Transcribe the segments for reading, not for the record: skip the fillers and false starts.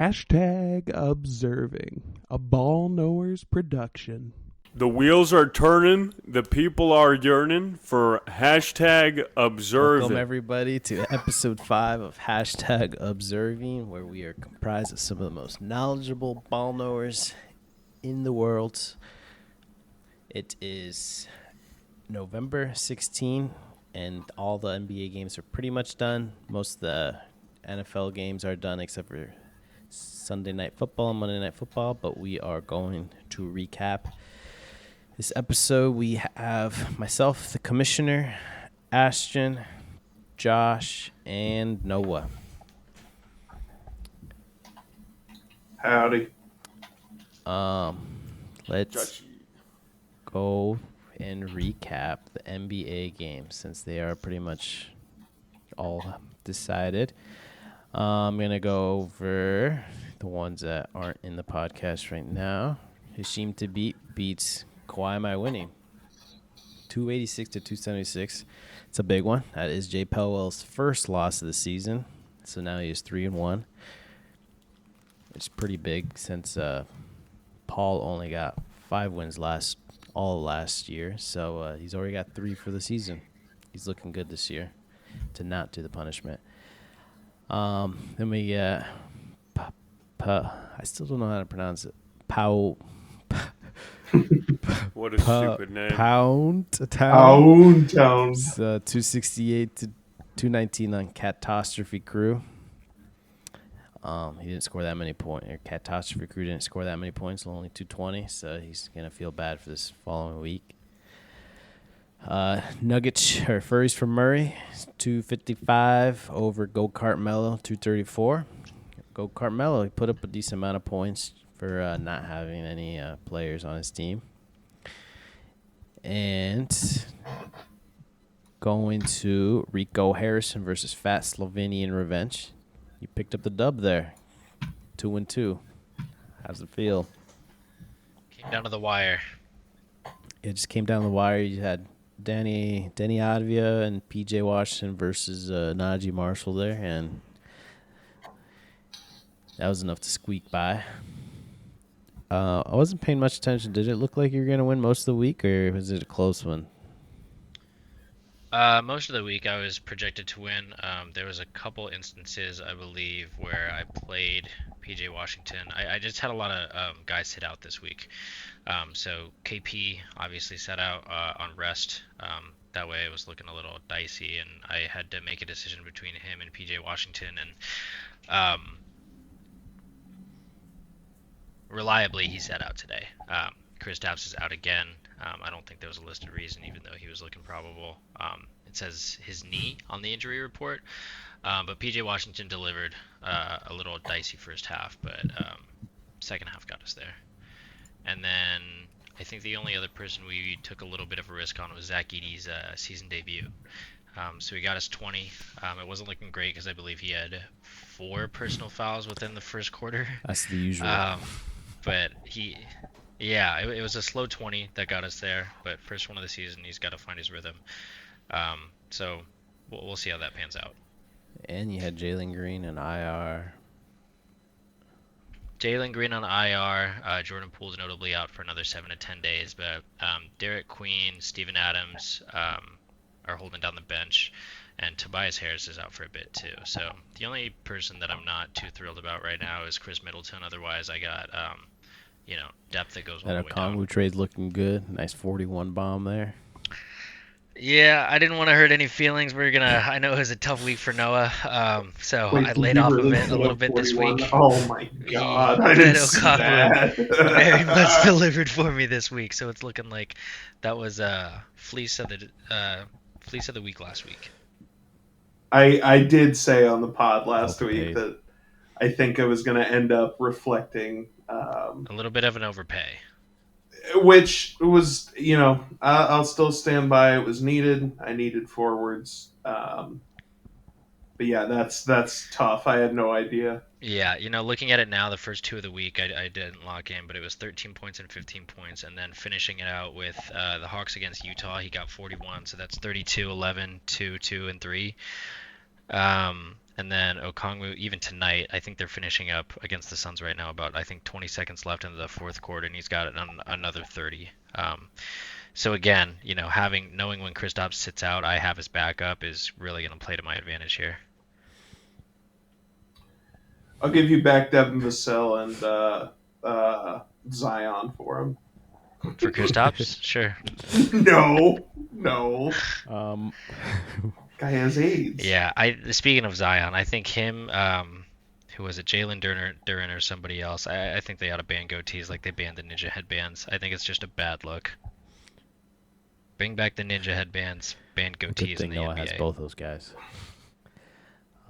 Hashtag observing, a ball knowers production. The wheels are turning. The people are yearning for hashtag observing. Welcome, everybody, to episode 5 of hashtag observing, where we are comprised of some of the most knowledgeable ball knowers in the world. It is November 16, and all the NBA games are pretty much done. Most of the NFL games are done except for Sunday Night Football and Monday Night Football, but we are going to recap this episode. We have myself, the commissioner, Ashton, Josh, and Noah. Howdy. Let's go and recap the NBA games since they are pretty much all decided. I'm going to go over the ones that aren't in the podcast right now. Hashim Thabit beats Kawhi. Am I winning? 286 to 276. It's a big one. That is Jay Pelwell's first loss of the season. So now he is 3-1. It's pretty big since Paul only got 5 wins all last year. So he's already got 3 for the season. He's looking good this year to not do the punishment. Then we get I still don't know how to pronounce it. What a stupid name. Pound Town. 268 to 219 on Catastrophe Crew. He didn't score that many points. Catastrophe Crew didn't score that many points, only 220, so he's going to feel bad for this following week. Nuggets or Furries from Murray, 255 over Go Kart Mello, 234. Go Kart Mello, he put up a decent amount of points for not having any players on his team. And going to Rico Harrison versus Fat Slovenian Revenge. You picked up the dub there, 2-2. How's it feel? Came down to the wire. It just came down the wire. You had Danny Advia and PJ Washington versus Najee Marshall there, and that was enough to squeak by. I wasn't paying much attention. Did it look like you were going to win most of the week, or was it a close one? Most of the week I was projected to win. There was a couple instances, I believe, where I played PJ Washington. I just had a lot of guys sit out this week. So KP obviously sat out on rest. That way it was looking a little dicey, and I had to make a decision between him and PJ Washington. And reliably, he sat out today. Kristaps is out again. I don't think there was a listed reason, even though he was looking probable. It says his knee on the injury report. But PJ Washington delivered a little dicey first half, but second half got us there. And then I think the only other person we took a little bit of a risk on was Zach Edey's season debut. So he got us 20. It wasn't looking great because I believe he had 4 personal fouls within the first quarter. That's the usual. But it was a slow 20 that got us there. But first one of the season, he's got to find his rhythm. So we'll see how that pans out. And you had Jalen Green and IR. Jalen Green on IR. Jordan Poole's notably out for another 7 to 10 days. But Derek Queen, Steven Adams are holding down the bench. And Tobias Harris is out for a bit too. So the only person that I'm not too thrilled about right now is Chris Middleton. Otherwise, I got depth that goes all the way down. That Okongwu trade's looking good. Nice 41 bomb there. Yeah, I didn't want to hurt any feelings. I know it was a tough week for Noah, so I laid off of it a little bit this week. Oh my god, I didn't see that. Very much delivered for me this week, so it's looking like that was fleece of the week last week. I did say on the pod last week that I think I was going to end up reflecting a little bit of an overpay. Which was, I'll still stand by. It was needed. I needed forwards. But yeah, that's tough. I had no idea. Yeah, looking at it now, the first 2 of the week I didn't lock in, but it was 13 points and 15 points, and then finishing it out with the Hawks against Utah, he got 41, so that's 32, 11, 2, 2, and 3. And then Okongwu, even tonight, I think they're finishing up against the Suns right now. About I think 20 seconds left in the fourth quarter, and he's got another 30. So again, knowing when Kristaps sits out, I have his backup is really going to play to my advantage here. I'll give you back Devin Vassell and Zion for him. For Kristaps, sure. No. Um, Guy has AIDS. Yeah, speaking of Zion, I think him, who was it, Jalen Duren or somebody else. I think they ought to ban goatees like they banned the ninja headbands. I think it's just a bad look. Bring back the ninja headbands, ban good goatees in thing the Noah NBA. has both those guys.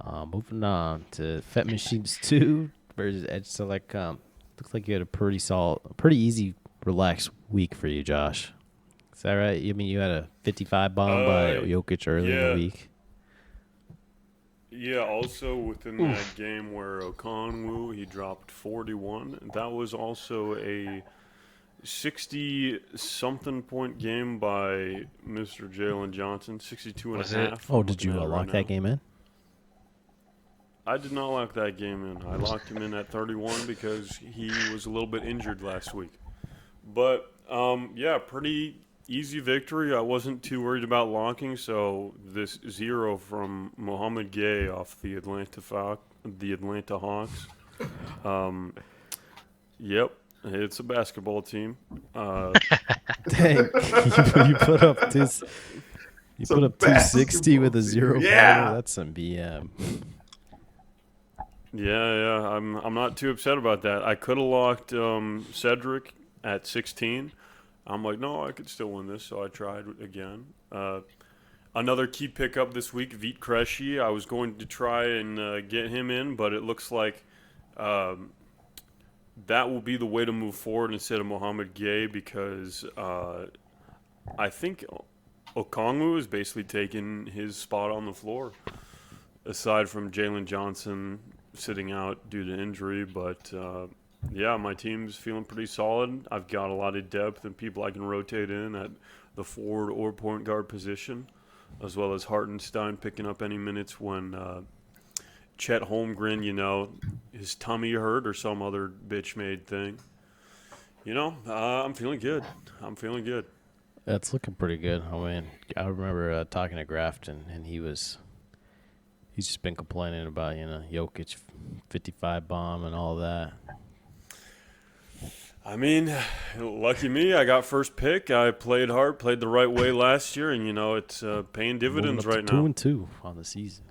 Moving on to Fet Machines 2 versus Edge Select Comp. Looks like you had a pretty easy, relaxed week for you, Josh. Is that right? I mean, you had a 55 bomb by Jokic early in the week. Yeah, also within that game where Okongwu, he dropped 41. That was also a 60-something point game by Mr. Jalen Johnson, 62 and Was a it? half. Oh, did you lock that game in? I did not lock that game in. I locked him in at 31 because he was a little bit injured last week. But, yeah, pretty easy victory. I wasn't too worried about locking, so this 0 from Mohamed Gay off the Atlanta Hawks. Yep, it's a basketball team. Dang, you put up this. You put up 260 with a 0 Yeah. final. That's some BM. Yeah, I'm not too upset about that. I could have locked Cedric at 16. I'm like, no, I could still win this, so I tried again. Another key pickup this week, Vit Krejci. I was going to try and get him in, but it looks like that will be the way to move forward instead of Mohamed Gay because I think Okongwu is basically taking his spot on the floor, aside from Jalen Johnson sitting out due to injury. But, yeah, my team's feeling pretty solid. I've got a lot of depth and people I can rotate in at the forward or point guard position, as well as Hartenstein picking up any minutes when Chet Holmgren, his tummy hurt or some other bitch-made thing. I'm feeling good. That's looking pretty good. I mean, I remember talking to Grafton, and he's just been complaining about, Jokic 55 bomb and all that. I mean, lucky me, I got first pick. I played hard, played the right way last year, and, it's paying dividends right now. 2-2 on the season.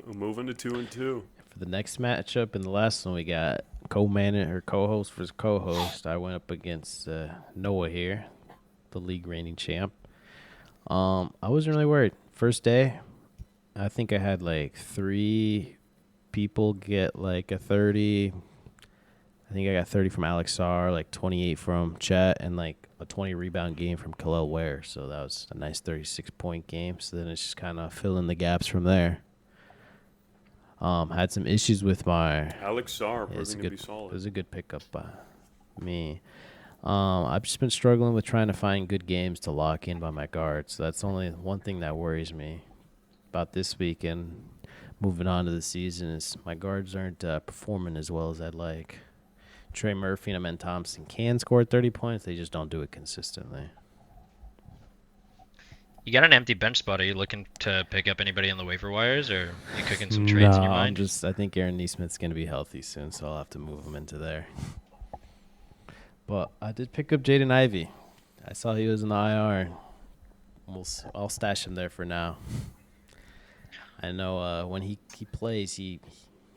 Moving to 2-2. For the next matchup and the last one, we got co-host versus co-host. I went up against Noah here, the league reigning champ. I wasn't really worried. First day, I think I had like 3 people get like a 30. I think I got 30 from Alex Sarr, like 28 from Chet, and like a 20 rebound game from Khalil Ware. So that was a nice 36-point game. So then it's just kind of filling the gaps from there. Had some issues with my Alex Sarr proving to be solid. It was a good pickup by me. I've just been struggling with trying to find good games to lock in by my guards. So that's only one thing that worries me about this weekend. Moving on to the season is my guards aren't performing as well as I'd like. Trey Murphy and Amen Thompson can score 30 points. They just don't do it consistently. You got an empty bench spot. Are you looking to pick up anybody on the waiver wires, or are you cooking some trades in your mind? I think Aaron Neesmith's going to be healthy soon, so I'll have to move him into there. But I did pick up Jaden Ivey. I saw he was in the IR. I'll stash him there for now. I know when he plays, he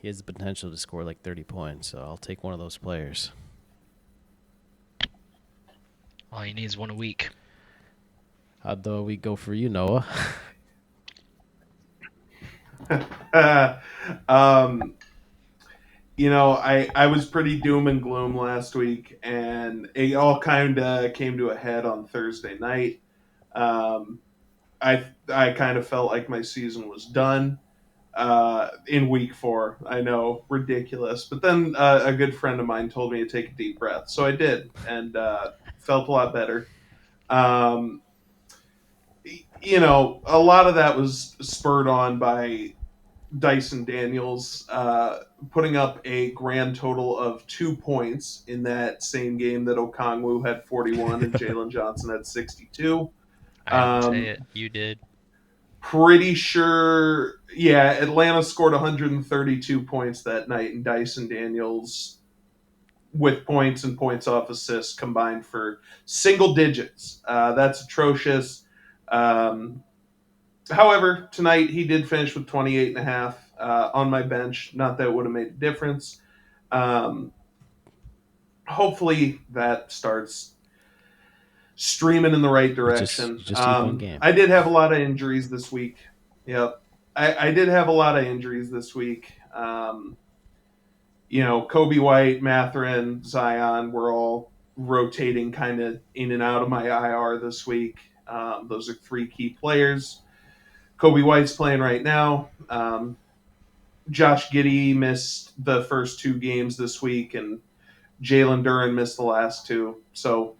has the potential to score like 30 points, so I'll take one of those players. All he needs one a week. How'd the week go for you, Noah? I was pretty doom and gloom last week, and it all kind of came to a head on Thursday night. I kind of felt like my season was done in week 4. I know, ridiculous. But then a good friend of mine told me to take a deep breath, so I did, and felt a lot better. A lot of that was spurred on by Dyson Daniels putting up a grand total of 2 points in that same game that Okongwu had 41 and Jalen Johnson had 62. I didn't say it. You did. Pretty sure, yeah, Atlanta scored 132 points that night, and Dyson Daniels, with points and points off assists, combined for single digits. That's atrocious. However, tonight he did finish with 28 and a half on my bench. Not that it would have made a difference. Hopefully that starts streaming in the right direction. Just need one game. I did have a lot of injuries this week. Yep. I did have a lot of injuries this week. Kobe White, Matherin, Zion were all rotating kind of in and out of my IR this week. Those are 3 key players. Kobe White's playing right now. Josh Giddey missed the first 2 games this week, and Jalen Duren missed the last 2. So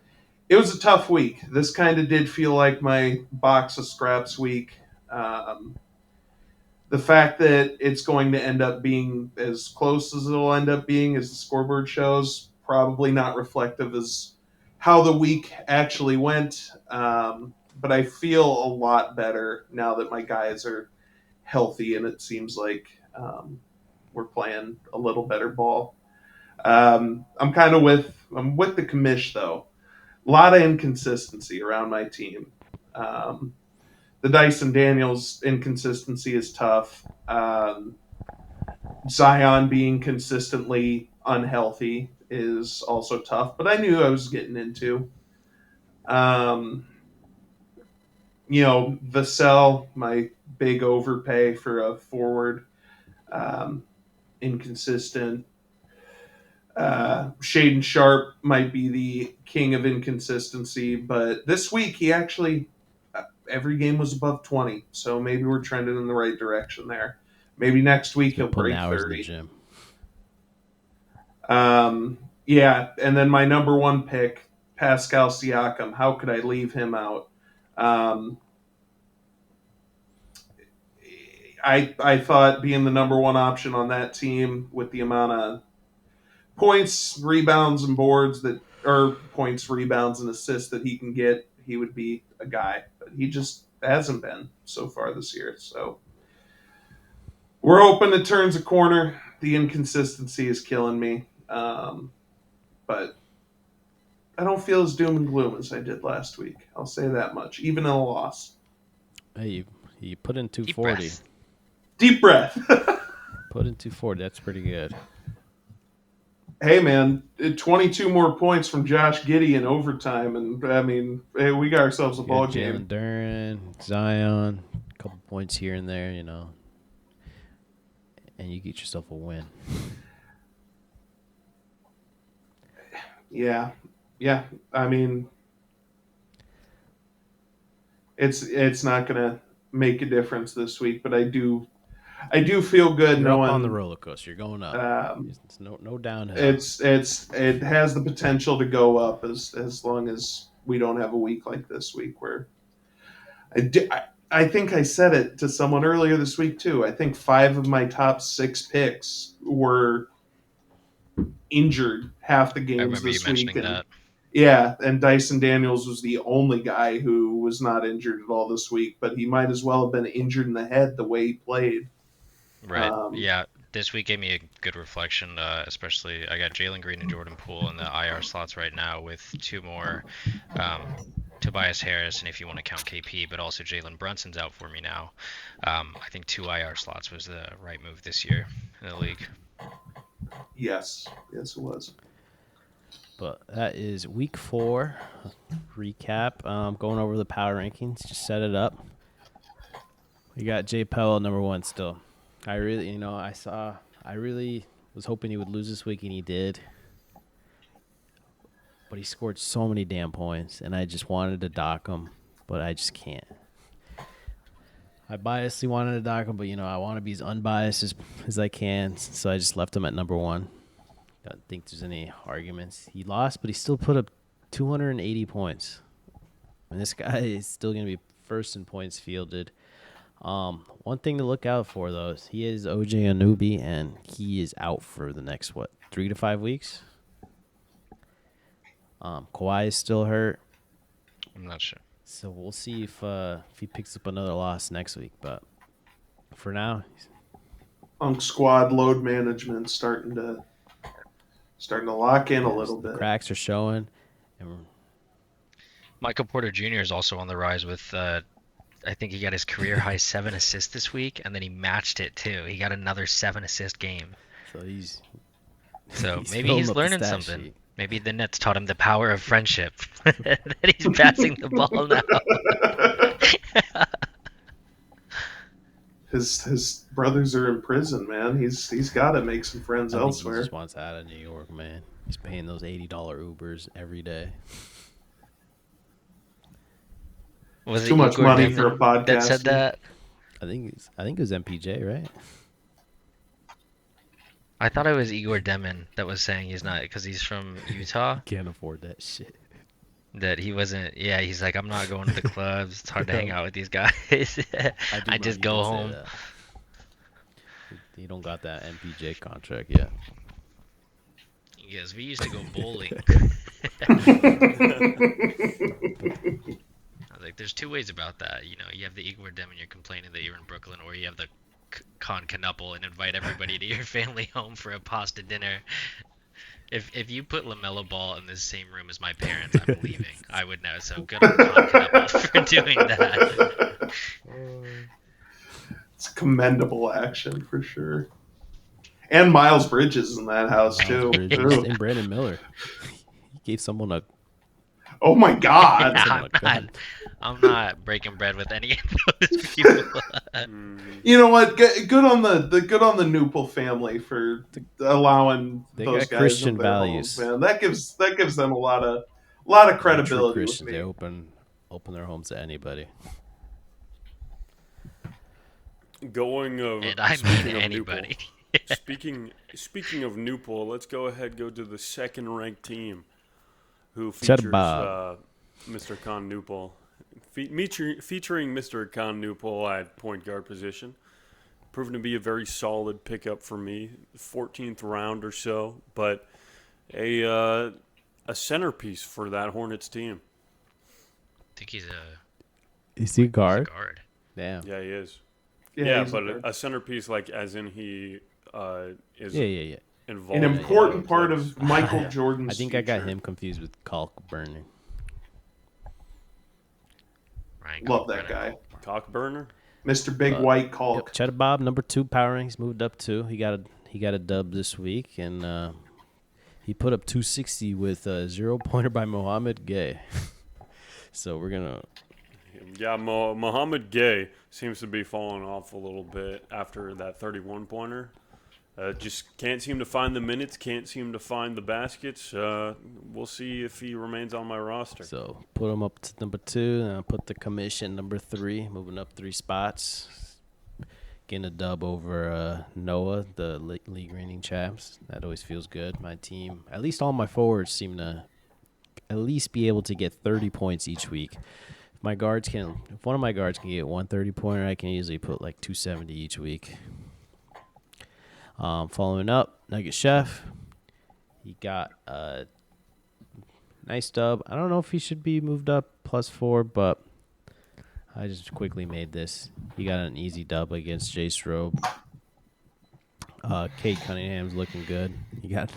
it was a tough week. This kind of did feel like my box of scraps week. The fact that it's going to end up being as close as it'll end up being as the scoreboard shows, probably not reflective as how the week actually went. But I feel a lot better now that my guys are healthy, and it seems like we're playing a little better ball. I'm with the commish though. A lot of inconsistency around my team. The Dyson Daniels inconsistency is tough. Zion being consistently unhealthy is also tough, but I knew I was getting into. Vassell, my big overpay for a forward, inconsistent. Shaden Sharp might be the king of inconsistency, but this week he actually every game was above 20, so maybe we're trending in the right direction there. Maybe next week he'll break 30. In the gym. Yeah, and then my number 1 pick, Pascal Siakam. How could I leave him out? I thought being the number 1 option on that team with the amount of points, rebounds, and points, rebounds, and assists that he can get, he would be a guy. But he just hasn't been so far this year. So we're hoping it turns a corner. The inconsistency is killing me. But I don't feel as doom and gloom as I did last week. I'll say that much, even in a loss. Hey, you put in 240. Deep breath. Put in 240. That's pretty good. Hey, man, 22 more points from Josh Giddey in overtime. And, I mean, hey, we got ourselves a ball game. Jalen Duren, Zion, a couple points here and there, and you get yourself a win. Yeah. I mean, it's not going to make a difference this week, but I do feel good You're knowing up on the roller coaster. You're going up. It's no downhill. It has the potential to go up as long as we don't have a week like this week where I think I said it to someone earlier this week too. I think 5 of my top 6 picks were injured half the games I remember this you mentioning week. that. Yeah, and Dyson Daniels was the only guy who was not injured at all this week, but he might as well have been injured in the head the way he played. Right. Yeah. This week gave me a good reflection, especially I got Jalen Green and Jordan Poole in the IR slots right now with 2 more, Tobias Harris, and if you want to count KP, but also Jalen Brunson's out for me now. I think 2 IR slots was the right move this year in the league. Yes, it was. But that is week 4 recap. Going over the power rankings, just set it up. We got Jay Powell number 1 still. I really was hoping he would lose this week, and he did. But he scored so many damn points, and I just wanted to dock him, but I just can't. I biasly wanted to dock him, but, I want to be as unbiased as I can, so I just left him at number 1. Don't think there's any arguments. He lost, but he still put up 280 points. And this guy is still going to be first in points fielded. One thing to look out for, though, is he is OJ Anunoby, and he is out for the next, 3 to 5 weeks? Kawhi is still hurt. I'm not sure. So we'll see if he picks up another loss next week. But for now, Unk squad load management starting to lock in a little the bit. cracks are showing. And Michael Porter Jr. is also on the rise with, I think he got his career high 7 assists this week, and then he matched it too. He got another 7 assist game. so he's Maybe filling he's up the learning stat something. sheet. Maybe the Nets taught him the power of friendship. That he's passing the ball now. His brothers are in prison, man. He's got to make some friends I think he elsewhere. just wants out of New York, man. He's paying those $80 Ubers every day. Was Too it much Igor money Demon for a podcast. that said that? I think it was MPJ, right? I thought it was Igor Demon that was saying he's not, because he's from Utah, Can't afford that shit. that he wasn't. Yeah, he's like, I'm not going to the clubs. It's hard to hang out with these guys. I just go home. You don't got that MPJ contract yet. Yes, we used to go bowling. I was like, there's two ways about that. You know, you have the Igor Demon, you're complaining that you're in Brooklyn, or you have the Con Canuple and invite everybody to your family home for a pasta dinner. If you put LaMelo Ball in the same room as my parents, I'm leaving. I would know. So good on Con Canuple for doing that. It's commendable action for sure. And Miles Bridges in that house too. Bridges and Brandon Miller. He gave someone a. Oh my God! I'm not breaking bread with any of those people. You know what? Good on the the Newpel family for allowing They those got guys Christian into their values. homes, man. That gives them a lot of True credibility with Christians. me. They open their homes to anybody. Going of And I speaking mean of anybody. Newport, speaking of Newport, let's go to the second ranked team, who Cheddar features Bob. Mr. Con Newport, featuring Mr. Con Newport at point guard position. Proven to be a very solid pickup for me, 14th round or so, but a centerpiece for that Hornets team. I think he's Is he a a guard? guard. Damn. Yeah, he is. Yeah, Yeah, he's but a- a centerpiece, like as in he is Yeah. involved. an in important the part plays. of Michael Jordan's I think I got future. him confused with Kalk Burner. Ryan Love Cockburn. that guy, Cockburner. Mr. Big White Caulk. Yep, Cheddar Bob, number 2 power rank. He's moved up 2. He got a dub this week, and he put up 260 with a 0-pointer by Mohamed Gay. So we're gonna. Yeah, Mohamed Gay seems to be falling off a little bit after that 31-pointer. Just can't seem to find the minutes, can't seem to find the baskets. We'll see if he remains on my roster. So put him up to number 2, and I'll put the commission number 3, moving up 3 spots. Getting a dub over Noah, the league reigning champs. That always feels good. My team, at least all my forwards, seem to at least be able to get 30 points each week. If one of my guards can get 1 30-pointer, I can easily put like 270 each week. Following up, Nugget Chef. He got a nice dub. I don't know if he should be moved up +4, but I just quickly made this. He got an easy dub against Jay Strobe. Kate Cunningham's looking good. He got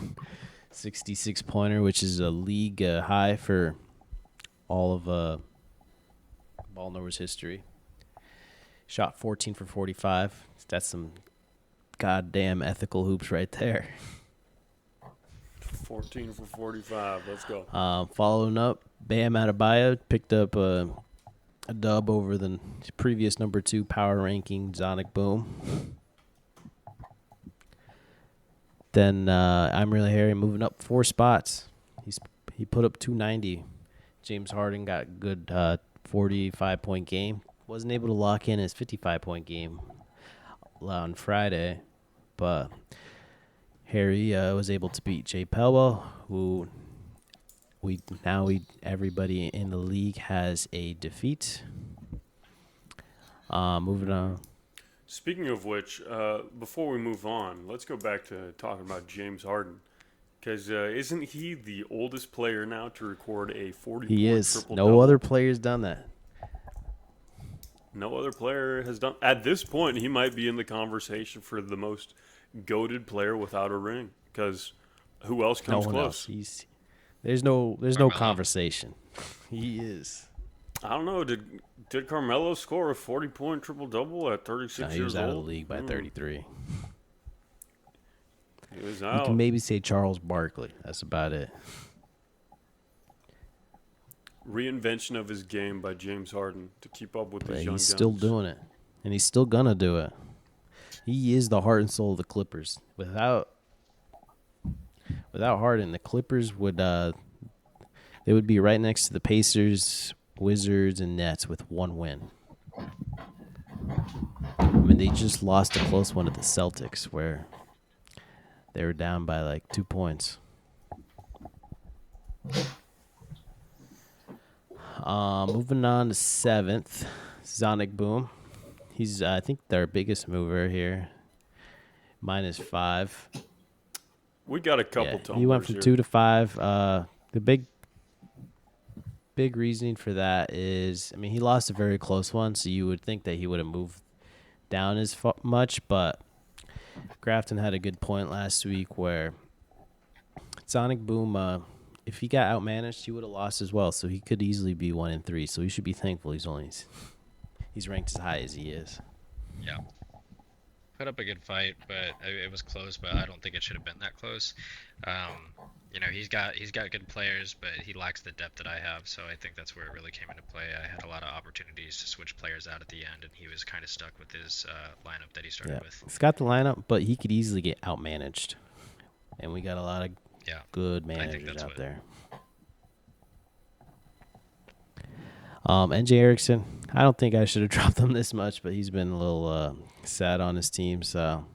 66-pointer, which is a league high for all of ball knowers history. Shot 14 for 45. That's some goddamn ethical hoops right there. 14 for 45. Let's go. Following up, Bam Adebayo picked up a dub over the previous number 2 power ranking, Sonic Boom. Then I'm Really Harry moving up 4 spots. He put up 290. James Harden got good 45-point game. Wasn't able to lock in his 55-point game on Friday, but Harry was able to beat Jay Pelwell, who everybody in the league has a defeat. Moving on. Speaking of which, before we move on, let's go back to talking about James Harden. Because isn't he the oldest player now to record a 40-point He is. triple-double? No other player's done that. No other player has done. At this point, he might be in the conversation for the most goated player without a ring. Because who else No comes one close? else. There's no Carmelo. conversation. He is. I don't know. Did Carmelo score a 40-point triple-double at 36 No, years he was old? out of the league by 33. He was You out. can maybe say Charles Barkley. That's about it. Reinvention of his game by James Harden to keep up with But these young he's guns. still doing it, and he's still gonna do it. He is the heart and soul of the Clippers. Without Harden, the Clippers would they would be right next to the Pacers, Wizards, and Nets with one win. I mean, they just lost a close one to the Celtics where they were down by like 2 points. Moving on to 7th, Sonic Boom. He's, I think, their biggest mover here. -5. We got a couple tumblers he went from here. 2 to 5. The big reasoning for that is, I mean, he lost a very close one, so you would think that he would have moved down as much, but Grafton had a good point last week where Sonic Boom, if he got outmanaged, he would have lost as well, so he could easily be 1-3, so he should be thankful he's ranked as high as he is. Yeah. Put up a good fight, but it was close. But I don't think it should have been that close. You know, he's got good players, but he lacks the depth that I have. So I think that's where it really came into play. I had a lot of opportunities to switch players out at the end, and he was kind of stuck with his lineup that he started with. He's got the lineup, but he could easily get outmanaged, and we got a lot of good managers out there. NJ Erickson, I don't think I should have dropped him this much, but he's been a little sad on his team, so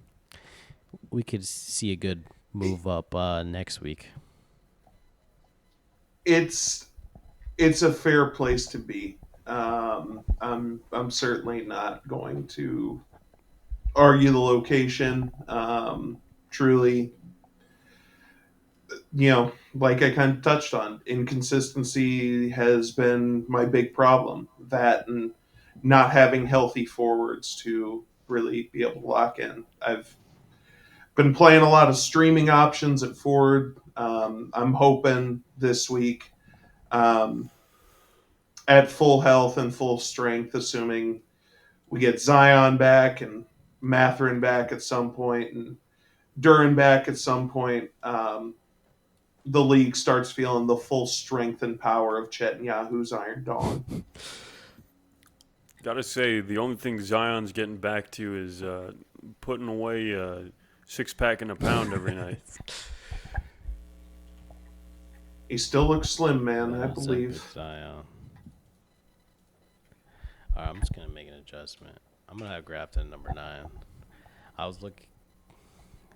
we could see a good move up next week. It's a fair place to be. I'm certainly not going to argue the location. Truly, you know, like I kind of touched on, inconsistency has been my big problem. That and not having healthy forwards to really be able to lock in. I've been playing a lot of streaming options at forward. I'm hoping this week, at full health and full strength, assuming we get Zion back and Matherin back at some point and Duran back at some point, the league starts feeling the full strength and power of Chet and Yahoo's Iron Dawn. Gotta say, the only thing Zion's getting back to is putting away a 6-pack and a pound every night. He still looks slim, man, I believe. Zion. All right, I'm just going to make an adjustment. I'm going to have Grafton number 9. I was looking.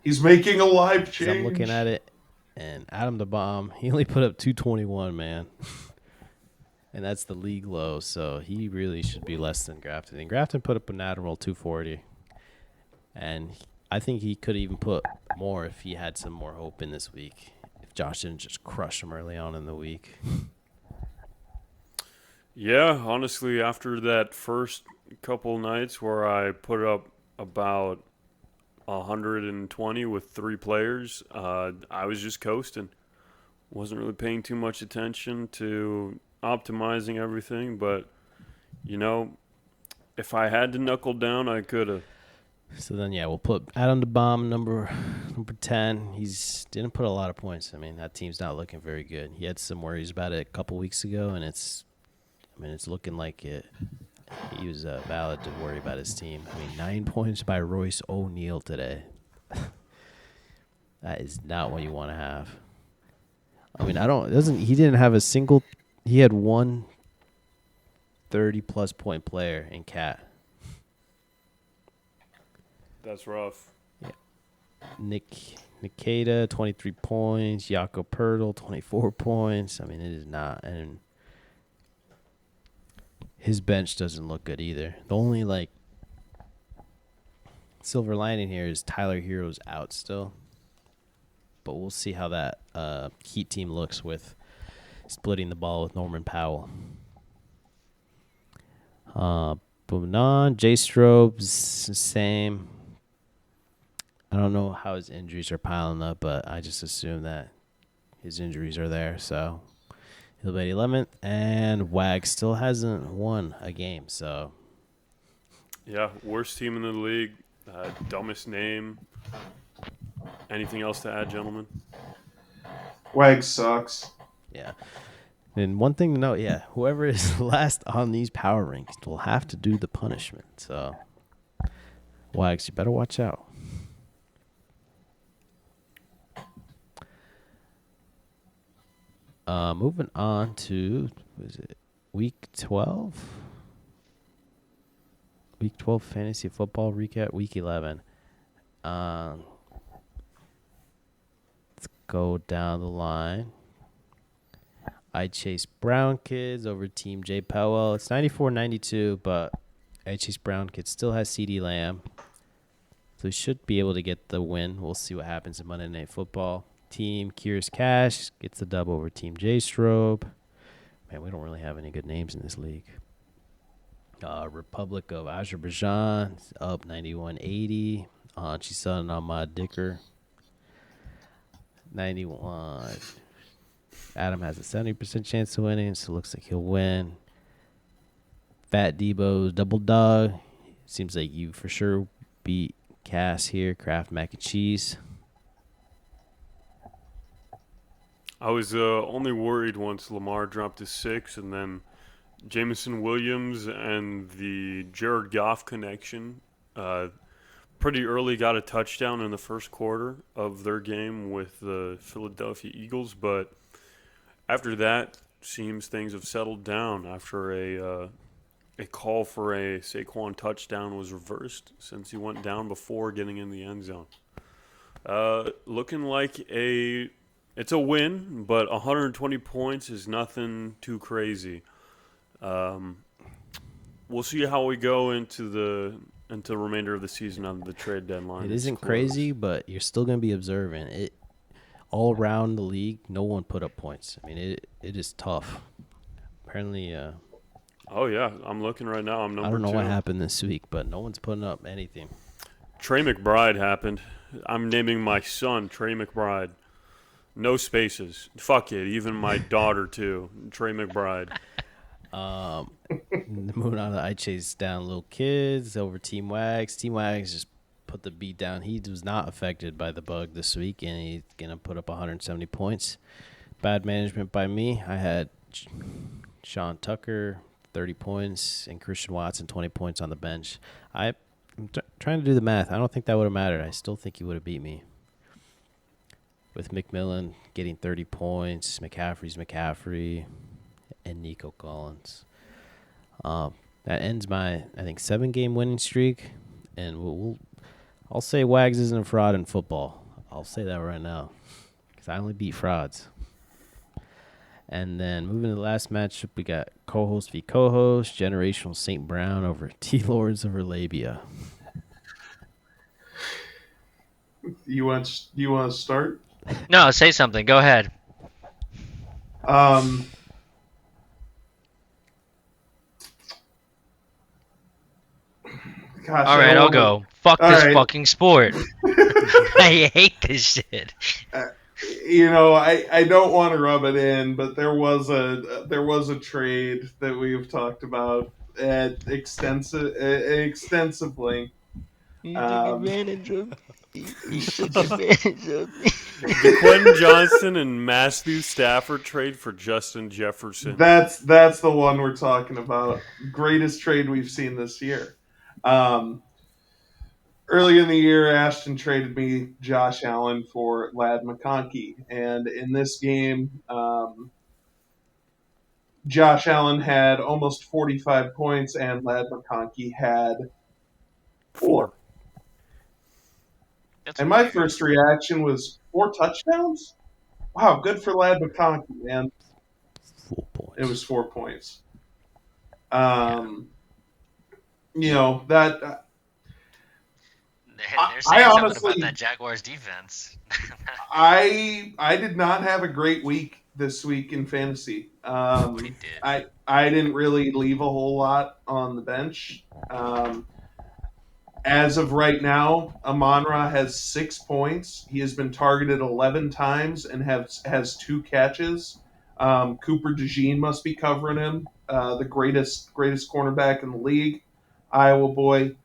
He's making a live change. I'm looking at it, and Adam the Bomb, he only put up 221, man. And that's the league low, so he really should be less than Grafton. And Grafton put up an admirable 240. And I think he could even put more if he had some more hope in this week. If Josh didn't just crush him early on in the week. Yeah, honestly, after that first couple nights where I put up about 120 with 3 players, I was just coasting. Wasn't really paying too much attention to optimizing everything, but, you know, if I had to knuckle down, I could have. So then, we'll put Adam the Bomb number 10. He's didn't put a lot of points. I mean, that team's not looking very good. He had some worries about it a couple weeks ago, and it's looking like it. He was valid to worry about his team. I mean, 9 points by Royce O'Neal today. That is not what you want to have. I mean, he didn't have a single. He had one 30-plus point player in Cat. That's rough. Yeah. Nikita, 23 points. Jakob Pertl, 24 points. I mean, it is not. And his bench doesn't look good either. The only silver lining here is Tyler Hero's out still, but we'll see how that Heat team looks with splitting the ball with Norman Powell. Moving on, Jay Strobe's same. I don't know how his injuries are piling up, but I just assume that his injuries are there, so he'll be at 11th. And Wag still hasn't won a game, so. Yeah, worst team in the league, dumbest name. Anything else to add, gentlemen? Wag sucks. Yeah. And one thing to note, whoever is last on these power rankings will have to do the punishment. So, Wags, you better watch out. Moving on to, week 12? Week 12 fantasy football recap, week 11. Let's go down the line. I chase Brown Kids over Team J Powell. It's 94-92, but I chase Brown Kids still has CD Lamb. So he should be able to get the win. We'll see what happens in Monday Night Football. Team Curious Cash gets the dub over Team J Strobe. Man, we don't really have any good names in this league. Republic of Azerbaijan up 91-80. Chisan Ahmad Dicker 91. Adam has a 70% chance of winning, so it looks like he'll win. Fat Debo's Double Dog. Seems like you for sure beat Cass here. Kraft Mac and Cheese. I was only worried once Lamar dropped to 6, and then Jameson Williams and the Jared Goff connection pretty early got a touchdown in the first quarter of their game with the Philadelphia Eagles, but after that, seems things have settled down after a call for a Saquon touchdown was reversed since he went down before getting in the end zone. Looking like it's a win, but 120 points is nothing too crazy. We'll see how we go into the remainder of the season on the trade deadline. It isn't crazy, but you're still going to be observing it. All around the league, no one put up points. I mean, it is tough. Apparently, oh yeah, I'm looking right now. I'm number 2. I don't know what happened this week, but no one's putting up anything. Trey McBride happened. I'm naming my son Trey McBride. No spaces. Fuck it. Even my daughter too. Trey McBride. Moving on to I Chase Down Little Kids over Team Wags. Team Wags just put the beat down. He was not affected by the bug this week, and he's going to put up 170 points. Bad management by me. I had Sean Tucker, 30 points, and Christian Watson, 20 points on the bench. I'm trying to do the math. I don't think that would have mattered. I still think he would have beat me. With McMillan getting 30 points, McCaffrey's McCaffrey, and Nico Collins. That ends my, I think, 7-game winning streak, and I'll say Wags isn't a fraud in football. I'll say that right now, because I only beat frauds. And then moving to the last matchup, we got co-host v. co-host, Generational St. Brown over T-Lords over Labia. You want to start? No, say something. Go ahead. Gosh, All right, I'll go. Fuck this fucking sport. I hate this shit. I don't want to rub it in, but there was a trade that we've talked about extensively. You took advantage of me. You took advantage of me. The Quentin Johnson and Matthew Stafford trade for Justin Jefferson. That's the one we're talking about. Greatest trade we've seen this year. Early in the year, Ashton traded me Josh Allen for Ladd McConkey. And in this game, Josh Allen had almost 45 points and Ladd McConkey had 4. And my first reaction was 4 touchdowns? Wow, good for Ladd McConkey, man. 4 points. It was 4 points. You know that They're I saying something about honestly that Jaguars defense. I did not have a great week this week in fantasy. Nobody did. I didn't really leave a whole lot on the bench. As of right now, Amon-Ra has 6 points. He has been targeted 11 times and has 2 catches. Cooper DeJean must be covering him, the greatest cornerback in the league, Iowa boy.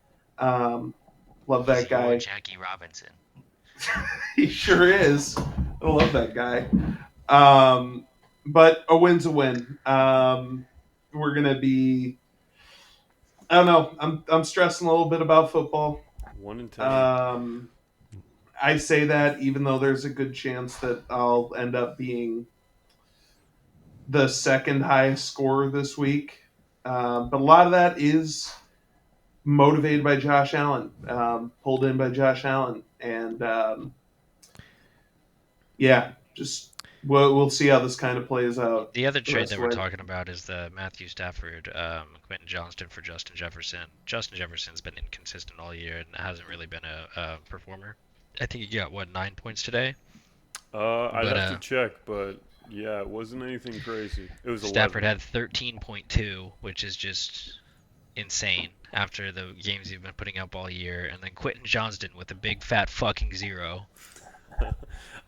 Love He's that your guy. Jackie Robinson. He sure is. I love that guy. But a win's a win. We're gonna be. I don't know. I'm stressing a little bit about football. 1-10. I say that even though there's a good chance that I'll end up being the second highest scorer this week. But a lot of that is motivated by Josh Allen, pulled in by Josh Allen, and yeah, just we'll see how this kind of plays out. The other the trade rest that of we're the way. talking about is the Matthew Stafford, Quentin Johnston for Justin Jefferson. Justin Jefferson's been inconsistent all year and hasn't really been a performer. I think he got 9 points today. I'd have to check, but yeah, it wasn't anything crazy. It was Stafford 11. had 13.2, which is just insane after the games he's been putting up all year, and then Quentin Johnston with a big fat fucking 0.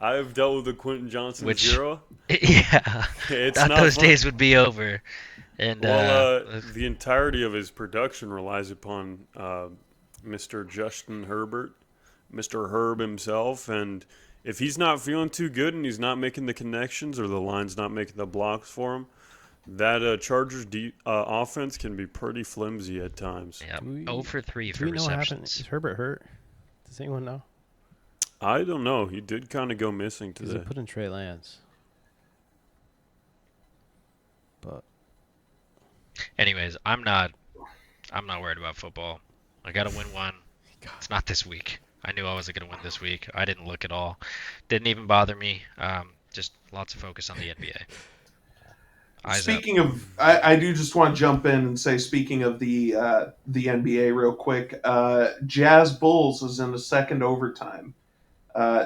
I've dealt with the Quentin Johnson 0. Yeah, It's thought not those fun. days would be over. And the entirety of his production relies upon Mr. Justin Herbert, Mr. Herb himself, and if he's not feeling too good and he's not making the connections or the line's not making the blocks for him, that Chargers offense can be pretty flimsy at times. yeah, 0 for 3 Do for we know what happened? receptions. Is Herbert hurt? Does anyone know? I don't know. He did kind of go missing Because today. they put in Trey Lance. But Anyways, I'm not worried about football. I gotta win one. It's not this week. I knew I wasn't gonna win this week. I didn't look at all. Didn't even bother me. Just lots of focus on the NBA. Speaking of, I do just want to jump in and say, speaking of the NBA, real quick, Jazz Bulls is in the second overtime.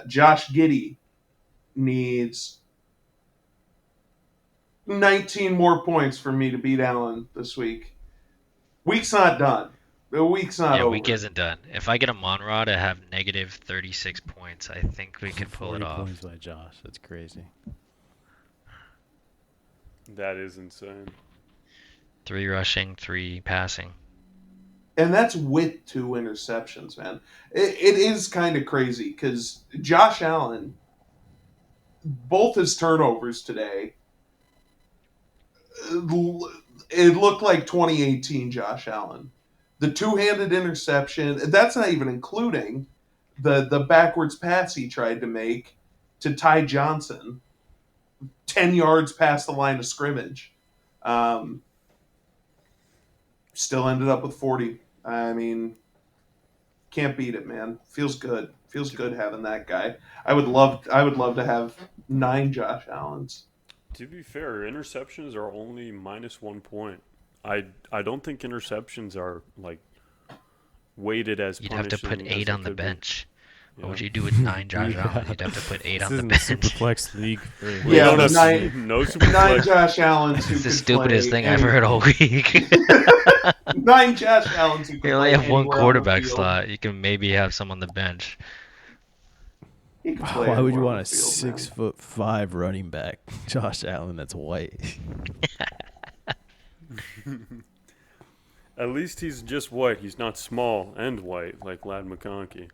Josh Giddey needs 19 more points for me to beat Allen this week. Week's not done. The week's not over. Week isn't done. If I get a Monrod to have negative 36 points, I think we can pull it 40 off. points by Josh. That's crazy. That is insane. 3 rushing, 3 passing. And that's with 2 interceptions, man. It is kind of crazy because Josh Allen, both his turnovers today, it looked like 2018 Josh Allen. The 2-handed interception, that's not even including the backwards pass he tried to make to Ty Johnson 10 yards past the line of scrimmage. Still ended up with 40. I mean, can't beat it, man. Feels good. Feels good having that guy. I would love to have 9 Josh Allens. To be fair, interceptions are only -1 point. I don't think interceptions are like weighted as You'd have to put punishing 8 as on they the could be. bench. Yeah. What would you do with 9 Josh Allen? You'd have to put 8 This on the isn't bench. a Superflex league. We Yeah, don't but have no super 9 flex. Josh Allens who It's the could stupidest play thing I've heard all week. 9 Josh Allens who could You only play have one anywhere on the quarterback field. slot. You can maybe have some on the bench. He could play Why would you anywhere on want a the field, man. 6'5" running back, Josh Allen? That's white. At least he's just white. He's not small and white like Lad McConkey.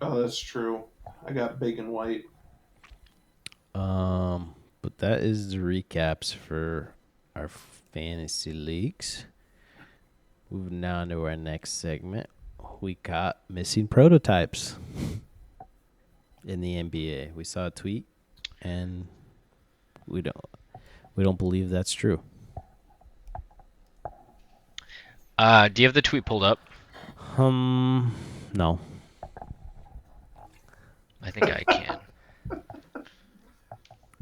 Oh, that's true. I got big and white. But that is the recaps for our fantasy leagues. Moving on to our next segment, we got missing prototypes in the NBA. We saw a tweet, and we don't believe that's true. Do you have the tweet pulled up? No. I think I can.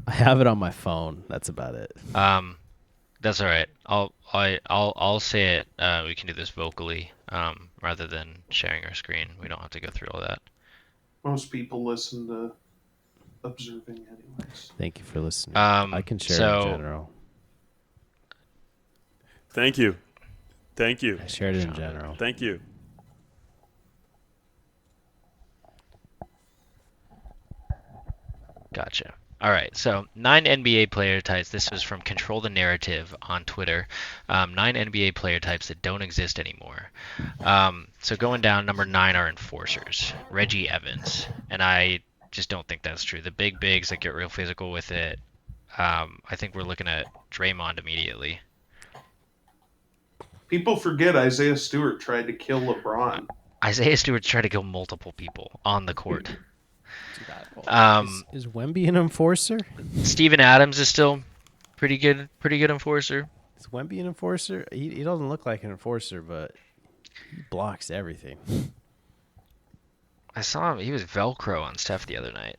I have it on my phone. That's about it. That's all right. I'll say it. We can do this vocally, rather than sharing our screen. We don't have to go through all that. Most people listen to observing anyways. Thank you for listening. I can share in So general. Thank you. Thank you. I shared it in Found it. general. Thank you. Gotcha. All right, so 9 NBA player types. This was from Control the Narrative on Twitter. 9 NBA player types that don't exist anymore. So going down, number 9 are enforcers. Reggie Evans, and I just don't think that's true. The big bigs that get real physical with it. I think we're looking at Draymond immediately. People forget Isaiah Stewart tried to kill LeBron. Isaiah Stewart's tried to kill multiple people on the court. Is Wemby an enforcer? Steven Adams is still pretty good enforcer. Is Wemby an enforcer? He doesn't look like an enforcer, but he blocks everything. I saw him. He was Velcro on Steph the other night.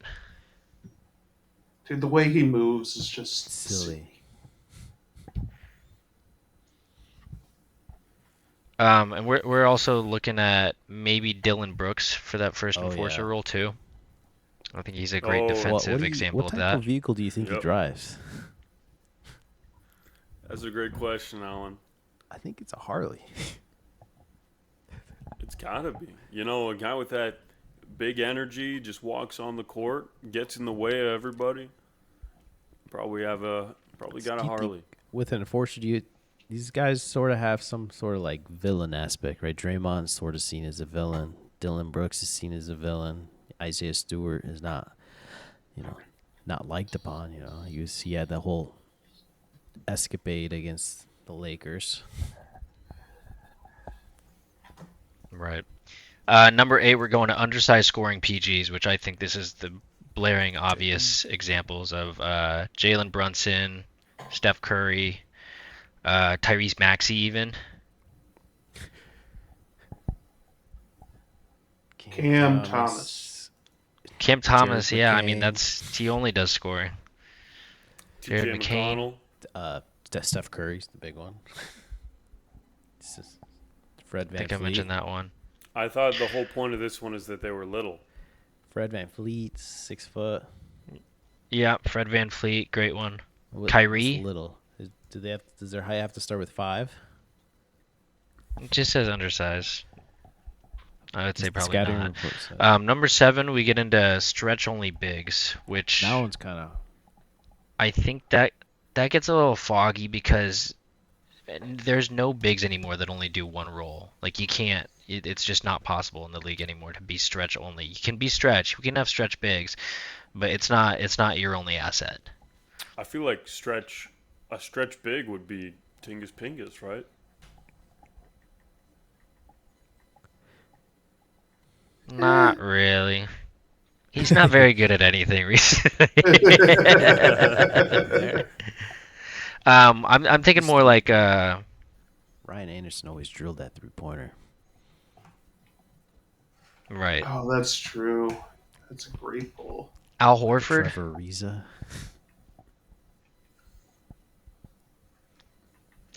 Dude, the way he moves is just Silly. And we're also looking at maybe Dylan Brooks for that first enforcer yeah. role too. I think he's a great Oh. defensive example what of type that. of vehicle do you think he Yep. drives? That's a great question, Alan. I think it's a Harley. It's gotta be. You know, a guy with that big energy just walks on the court, gets in the way of everybody. Probably got a Do you Harley. think with an enforcer, these guys sort of have some sort of like villain aspect, right? Draymond's sort of seen as a villain. Dylan Brooks is seen as a villain. Isaiah Stewart is not, not liked upon. He had that whole escapade against the Lakers. Right. Number 8, we're going to undersized scoring PGs, which I think this is the blaring obvious examples of Jalen Brunson, Steph Curry, Tyrese Maxey even. Cam Thomas. Cam Thomas, Jared yeah, I mean McCain. he only does scoring. Jared TJ McCain. McConnell. Steph Curry's the big one. This is Fred I Van think I Fleet. mentioned that one. I thought the whole point of this one is that they were little. Fred Van Fleet, 6 foot. Yeah, Fred Van Fleet, great one. What's Kyrie? little. Does their height have to start with 5? It just says undersized. I would say probably Scouting not. report says. Number 7, we get into stretch only bigs, which That one's kind of. I think that gets a little foggy because there's no bigs anymore that only do one role. Like you can't. It's just not possible in the league anymore to be stretch only. You can be stretch. We can have stretch bigs, but it's not your only asset. I feel like a stretch big would be Tingus Pingus, right? Not really. He's not very good at anything recently. I'm thinking more like Ryan Anderson always drilled that 3-pointer. right. Oh, that's true. That's a great pull. Al Horford. Trevor Ariza.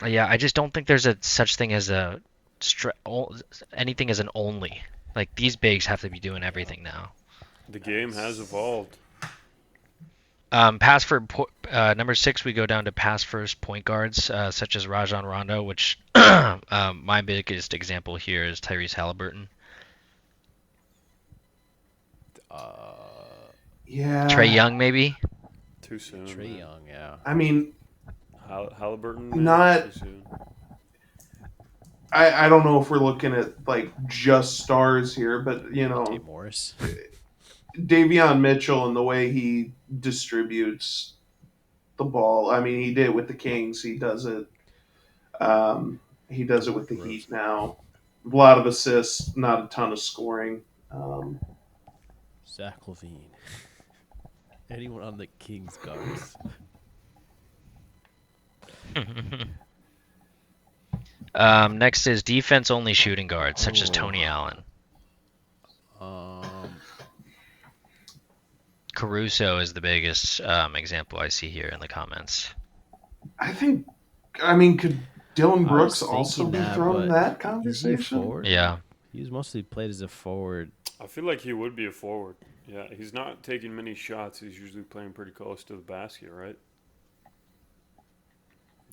Yeah, I just don't think there's a such thing as anything as an only. Like these bigs have to be doing everything now. The game has evolved. Number 6, we go down to pass first point guards, such as Rajon Rondo, which my biggest example here is Tyrese Halliburton. Yeah. Trae Young, maybe. Too soon. Trae man. Young, yeah. I mean, Halliburton. Not- Too soon. I don't know if we're looking at like just stars here, but Monte Morris. Davion Mitchell and the way he distributes the ball. I mean, he did it with the Kings. He does it. He does it with the Heat now. A lot of assists, not a ton of scoring. Zach LaVine. Anyone on the Kings guards? Next is defense only shooting guards, such as Tony Allen. Caruso is the biggest example I see here in the comments. I think I mean, could Dylan I Brooks was also thinking be that, thrown in but that Is he a conversation? forward? Yeah. He was mostly played as a forward. I feel like he would be a forward. Yeah, he's not taking many shots. He's usually playing pretty close to the basket, right?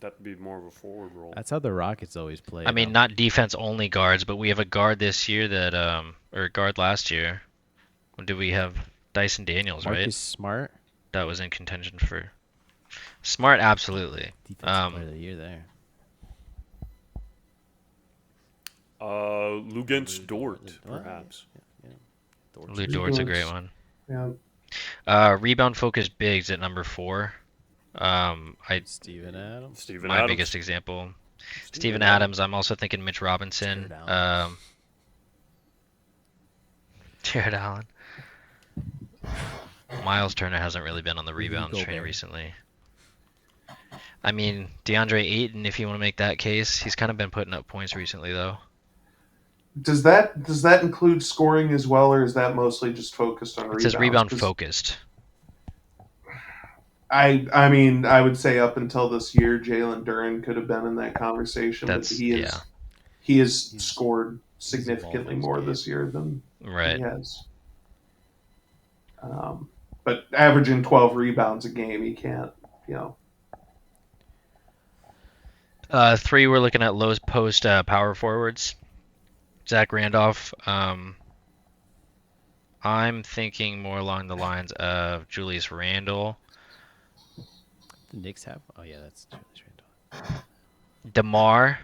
That'd be more of a forward role. That's how the Rockets always play. I mean, not defense only guards, but we have a guard this year that or a guard last year. When did we have Dyson Daniels, Marcus right? Smart, That was in contention for Smart, absolutely. defensive player of the year there. Lugens Dort, perhaps. Lou Dort's a great one. Yeah. Rebound focused bigs at number 4. Steven Adams. Steven My Adams. biggest example. Steven Adams. I'm also thinking Mitch Robinson. Jared Allen. Miles Turner hasn't really been on the rebound train recently. I mean, DeAndre Ayton, if you want to make that case, he's kind of been putting up points recently, though. Does that include scoring as well, or is that mostly just focused on rebounds? It says rebound focused. I mean, I would say up until this year, Jalen Duren could have been in that conversation, but he has scored significantly more this year than he has. But averaging 12 rebounds a game, he can't, 3, we're looking at low post power forwards. Zach Randolph. I'm thinking more along the lines of Julius Randle. The Knicks have? Oh, yeah, that's Julius Randle. DeMar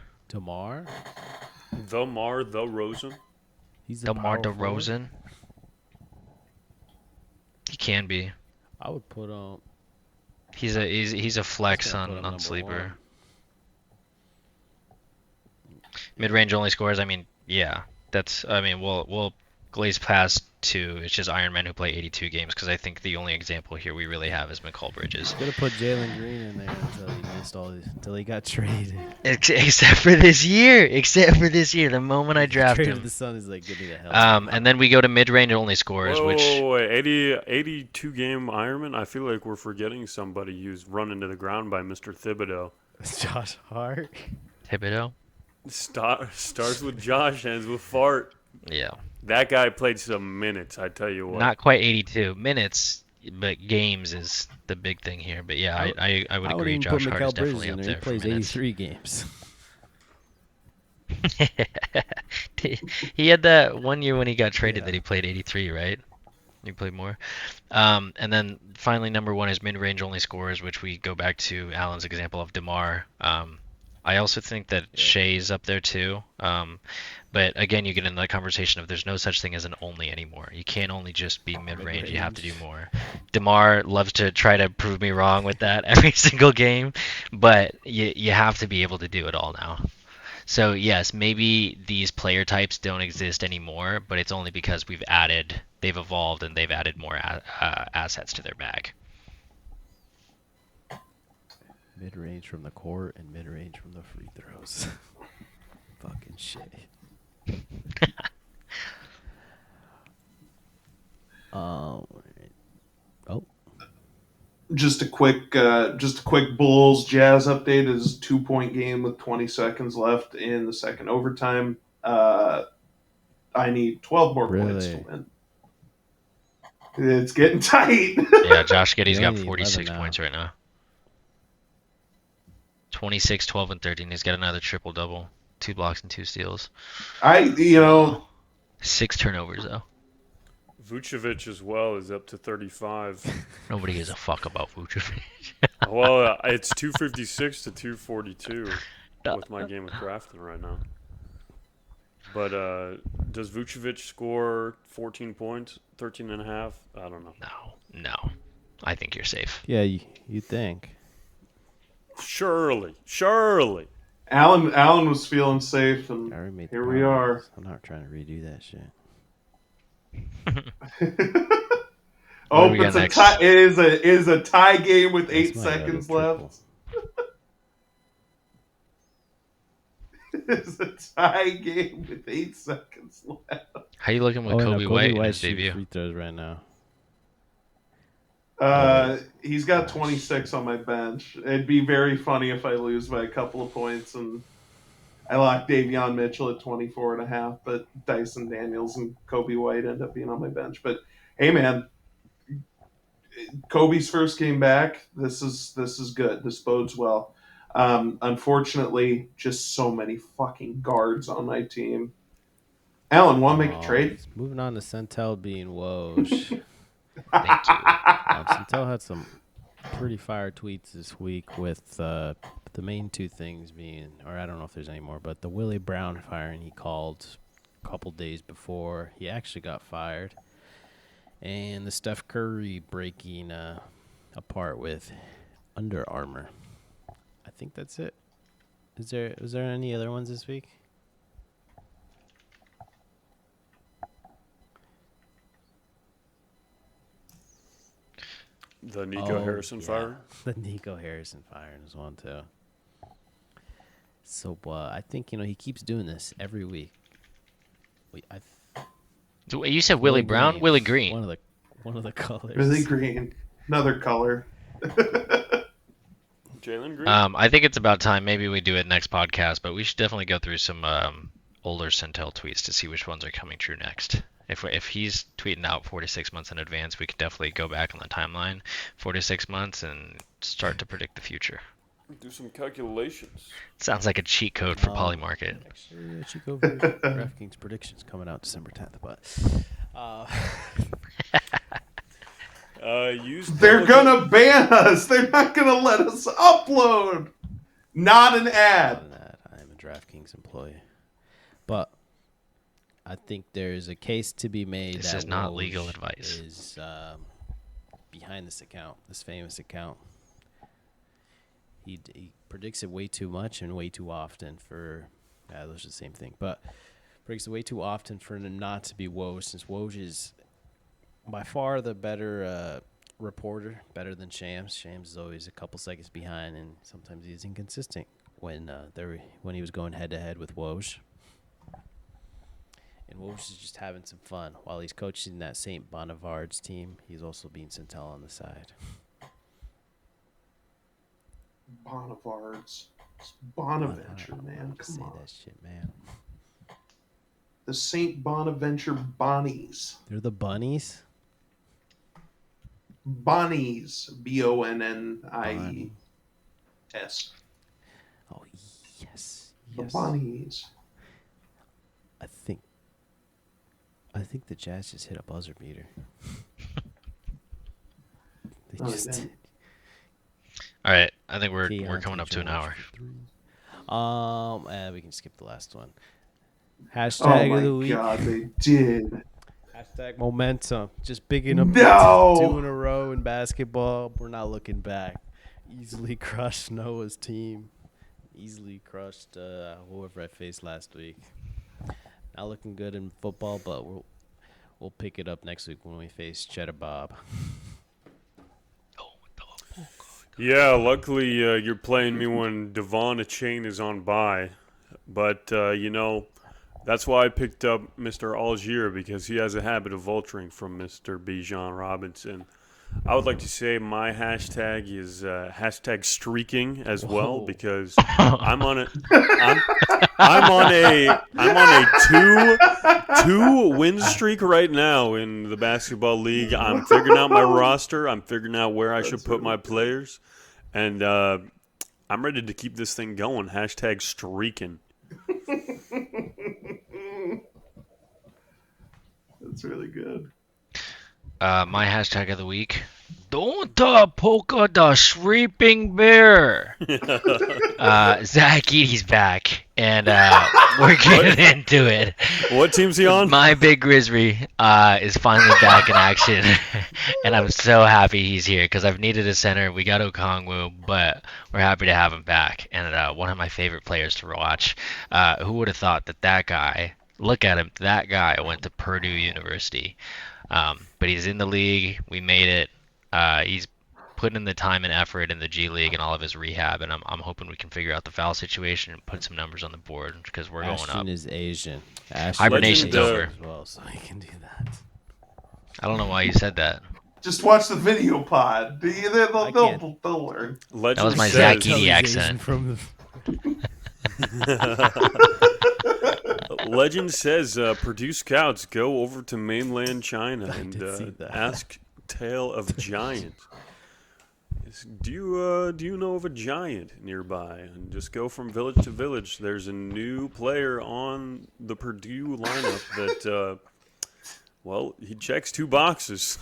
DeRozan. He's DeMar DeRozan. He can be. I would put on. He's a flex on sleeper. Mid-range only scores. I mean, yeah, we'll glaze past 2. It's just Iron Men who play 82 games because I think the only example here we really have is McCall Bridges. Could have put Jalen Green in there until he got traded. Except for this year. The moment I drafted him. The Sun is like, give me the hell. And then we go to mid-range only scores, which 82 game Ironman. I feel like we're forgetting somebody who's run into the ground by Mr. Thibodeau. Josh Hart. Thibodeau. Starts with Josh, ends with Fart. Yeah. That guy played some minutes, I tell you what. Not quite 82 minutes, but games is the big thing here. But yeah, I would agree. Josh Hart is definitely up there. He plays 83 games. He had that one year when he got traded that he played 83, right? He played more. And then finally, number 1 is mid-range only scores, which we go back to Alan's example of DeMar. I also think that Shea's up there too. But again, you get into that conversation of there's no such thing as an only anymore. You can't only just be mid-range. You have to do more. DeMar loves to try to prove me wrong with that every single game, but you have to be able to do it all now. So yes, maybe these player types don't exist anymore, but it's only because they've evolved and they've added more assets to their bag. Mid-range from the court and mid-range from the free throws. Fucking shit. Just a quick Bulls Jazz update. Is 2-point game with 20 seconds left in the second overtime. I need 12 more points to win. It's getting tight. Yeah, Josh Giddey's got 46 points right now. 26, 12, and 13. He's got another triple-double. 2 blocks and 2 steals. 6 turnovers, though. Vucevic as well is up to 35. Nobody gives a fuck about Vucevic. Well, it's 256 to 242 with my game with Grafton right now. But does Vucevic score 14 points, 13 and a half? I don't know. No. I think you're safe. Yeah, you think. Surely. Alan was feeling safe, and here we are. I'm not trying to redo that shit. It's a tie. It is a tie game with 8 seconds left. It's a tie game with 8 seconds left. How you looking with Kobe White in his debut? Free throws right now. He's got 26 on my bench. It'd be very funny if I lose by a couple of points and I locked Davion Mitchell at 24.5, but Dyson Daniels and Kobe White end up being on my bench. But hey, man, Kobe's first game back. This is good. This bodes well. Unfortunately, just so many fucking guards on my team. Alan, want to make a trade? Moving on to Centel being Woj. Thank you. Centel had some pretty fire tweets this week with the main two things being, or I don't know if there's any more, but the Willie Brown firing he called a couple days before he actually got fired, and the Steph Curry breaking apart with Under Armour. I think that's it. Was there any other ones this week? The Nico Harrison fire. The Nico Harrison firing is one too. So I think he keeps doing this every week. You said Willie Brown, Green. Willie Green. One of the colors. Really green. Another color. Jalen Green. I think it's about time. Maybe we do it next podcast, but we should definitely go through some older Centel tweets to see which ones are coming true next. If he's tweeting out 4 to 6 months in advance, we could definitely go back on the timeline 4 to 6 months and start to predict the future. Do some calculations. Sounds like a cheat code for Polymarket. Actually, cheat code for DraftKings predictions coming out December 10th, but They're gonna ban us. They're not gonna let us upload. Not an ad. I am a DraftKings employee, but I think there's a case to be made. This that is not Woj legal advice. Is behind this account, this famous account. He predicts it way too much and way too often for. Those are the same thing, but predicts it way too often for him not to be Woj, since Woj is by far the better reporter, better than Shams. Shams is always a couple seconds behind, and sometimes he's inconsistent when he was going head to head with Woj. And Woj is just having some fun while he's coaching that St. Bonavard's team. He's also being Centel on the side. Bonavard's. It's Bonaventure, I man. say Come on. that shit, man. The St. Bonaventure Bonnies. They're the bunnies. Bonnies. Bonnies. Oh yes, The yes. Bonnies. I think the Jazz just hit a buzzer beater. They No, they just didn't. All right, I think we're Keontae coming up to an Jones hour. for three. We can skip the last one. Oh Hashtag my of the week. god, they did. Hashtag momentum. Just bigging up No! 2 in a row in basketball. We're not looking back. Easily crushed Noah's team. Easily crushed whoever I faced last week. Not looking good in football, but we'll pick it up next week when we face Cheddar Bob. Yeah, luckily you're playing me when Devon Achane is on bye. But, that's why I picked up Mr. Algier, because he has a habit of vulturing from Mr. Bijan Robinson. I would like to say my hashtag is hashtag streaking as well, because I'm on a two win streak right now in the basketball league. I'm figuring out my roster. I'm figuring out where I should put my players, and I'm ready to keep this thing going. Hashtag streaking. That's really good. My hashtag of the week. Don't polka the sleeping bear. Zach Eady's back, and we're getting into it. What team's he on? My big Grizzly is finally back in action, and I'm so happy he's here because I've needed a center. We got Okongwu, but we're happy to have him back, and one of my favorite players to watch. Who would have thought that guy, look at him, that guy went to Purdue University. But he's in the league. We made it. He's putting in the time and effort in the G League and all of his rehab, and I'm hoping we can figure out the foul situation and put some numbers on the board because we're going up. Is Asian. Ashton Hibernation's is Asian over. as well, so he can do that. I don't know why you said that. Just watch the video pod. They'll learn. That was Legend my says, Zach Eady accent. From Legend says, Purdue scouts go over to mainland China and did see that. ask tale of giant. Do you know of a giant nearby? And just go from village to village. There's a new player on the Purdue lineup that, well, he checks 2 boxes.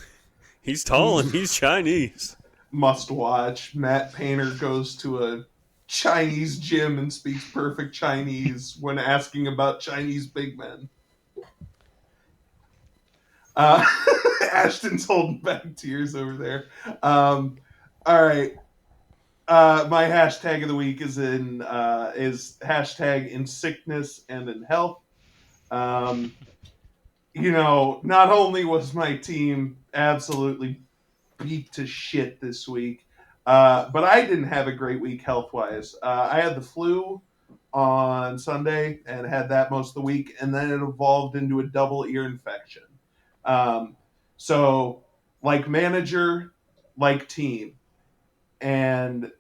He's tall and he's Chinese. Must watch. Matt Painter goes to a Chinese gym and speaks perfect Chinese when asking about Chinese big men. Ashton's holding back tears over there. All right. My hashtag of the week is hashtag in sickness and in health. Not only was my team absolutely beat to shit this week, but I didn't have a great week health-wise. I had the flu on Sunday and had that most of the week, and then it evolved into a double ear infection. So, like manager, like team. And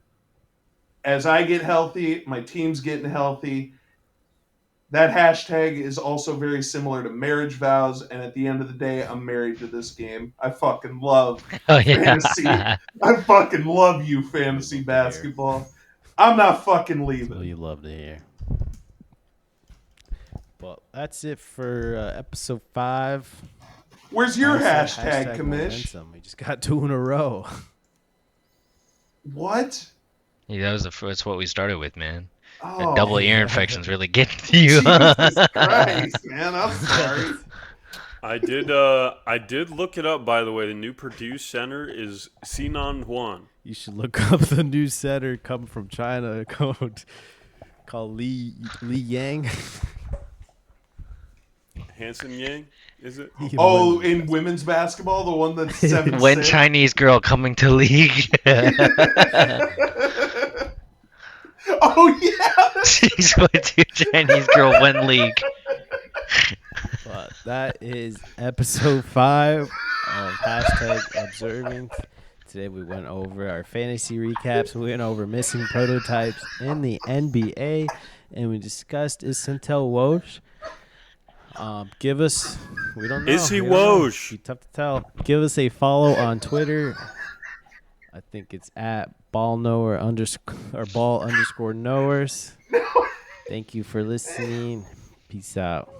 as I get healthy, my team's getting healthy. That hashtag is also very similar to marriage vows, and at the end of the day, I'm married to this game. I fucking love fantasy. I fucking love you, fantasy basketball. I'm not fucking leaving. Well, you love to hear. Well, that's it for episode 5. Where's your Nice, hashtag, Kamish? momentum. We just got 2 in a row. What? Yeah, that's what we started with, man. Oh, That double ear infection's really getting to you. Jesus Christ, man! I'm sorry. I did look it up, by the way. The new Purdue center is Sinan Huan. You should look up the new center coming from China called Li Yang. Hanson Yang, is it? Oh, in women's basketball, the one that's 7'6". When Chinese girl coming to league. Oh yeah. She's going to Chinese girl when league. But that is episode 5 of hashtag observing. Today we went over our fantasy recaps. We went over missing prototypes in the NBA, and we discussed is centel Woj. Give us, we don't know. Is he We don't know. Woj? Be tough to tell. Give us a follow on Twitter. I think it's at ball_knowers. Thank you for listening. Peace out.